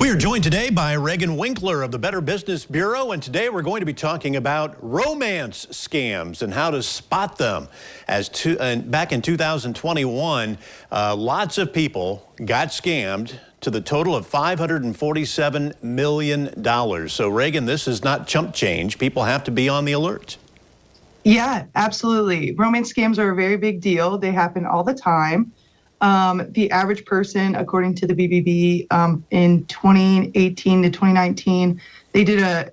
We are joined today by Reghan Winkler of the Better Business Bureau, and today we're going to be talking about romance scams and how to spot them. Back in 2021, lots of people got scammed to the total of $547 million. So, Reghan, this is not chump change. People have to be on the alert. Yeah, absolutely. Romance scams are a very big deal. They happen all the time. The average person, according to the BBB, in 2018 to 2019, they did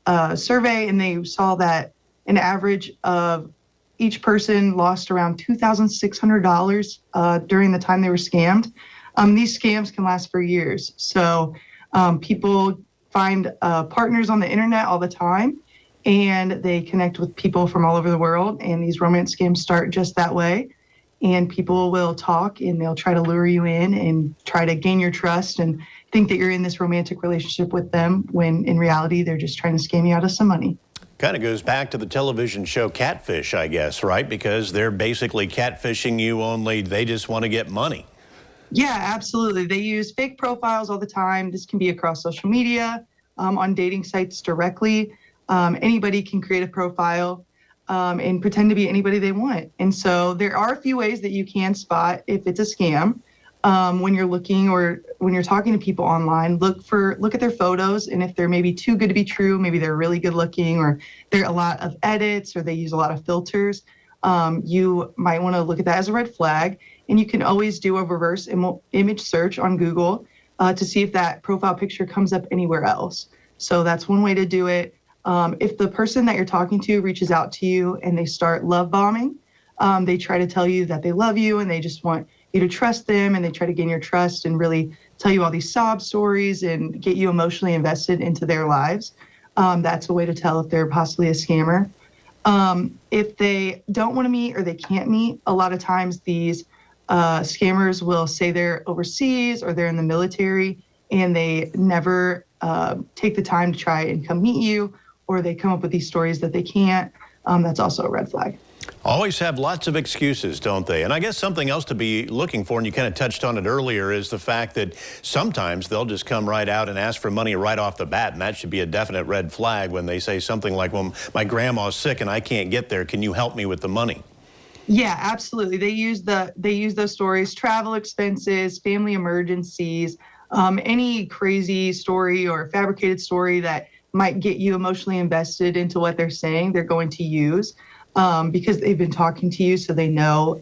a survey and they saw that an average of each person lost around $2,600 during the time they were scammed. These scams can last for years. So people find partners on the internet all the time, and they connect with people from all over the world. And these romance scams start just that way. And people will talk and they'll try to lure you in and try to gain your trust and think that you're in this romantic relationship with them, when in reality, they're just trying to scam you out of some money. Kind of goes back to the television show Catfish, I guess, right? Because they're basically catfishing you, only they just want to get money. Yeah, absolutely. They use fake profiles all the time. This can be across social media, on dating sites directly. Anybody can create a profile and pretend to be anybody they want. And so there are a few ways that you can spot if it's a scam. When you're looking or when you're talking to people online, look at their photos, and if they're maybe too good to be true, maybe they're really good looking, or there are a lot of edits, or they use a lot of filters, you might want to look at that as a red flag. And you can always do a reverse image search on Google to see if that profile picture comes up anywhere else. So that's one way to do it. If the person that you're talking to reaches out to you and they start love bombing, they try to tell you that they love you and they just want you to trust them, and they try to gain your trust and really tell you all these sob stories and get you emotionally invested into their lives. That's a way to tell if they're possibly a scammer. If they don't want to meet or they can't meet, a lot of times these scammers will say they're overseas or they're in the military, and they never take the time to try and come meet you, or they come up with these stories that they can't. That's also a red flag. Always have lots of excuses, don't they? And I guess something else to be looking for, and you kind of touched on it earlier, is the fact that sometimes they'll just come right out and ask for money right off the bat, and that should be a definite red flag when they say something like, well, my grandma's sick and I can't get there. Can you help me with the money? Yeah, absolutely. They use those stories, travel expenses, family emergencies, any crazy story or fabricated story that might get you emotionally invested into what they're saying, they're going to use because they've been talking to you, so they know.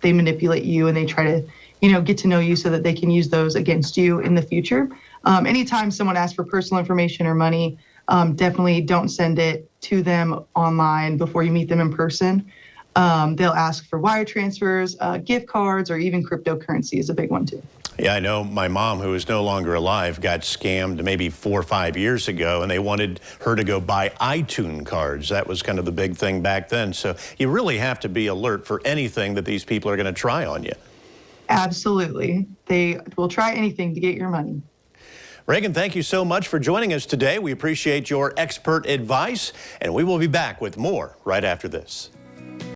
They manipulate you, and they try to, get to know you so that they can use those against you in the future. Anytime someone asks for personal information or money, definitely don't send it to them online before you meet them in person. They'll ask for wire transfers, gift cards, or even cryptocurrency is a big one too. Yeah, I know my mom, who is no longer alive, got scammed maybe 4 or 5 years ago, and they wanted her to go buy iTunes cards. That was kind of the big thing back then. So you really have to be alert for anything that these people are going to try on you. Absolutely. They will try anything to get your money. Reghan, thank you so much for joining us today. We appreciate your expert advice, and we will be back with more right after this.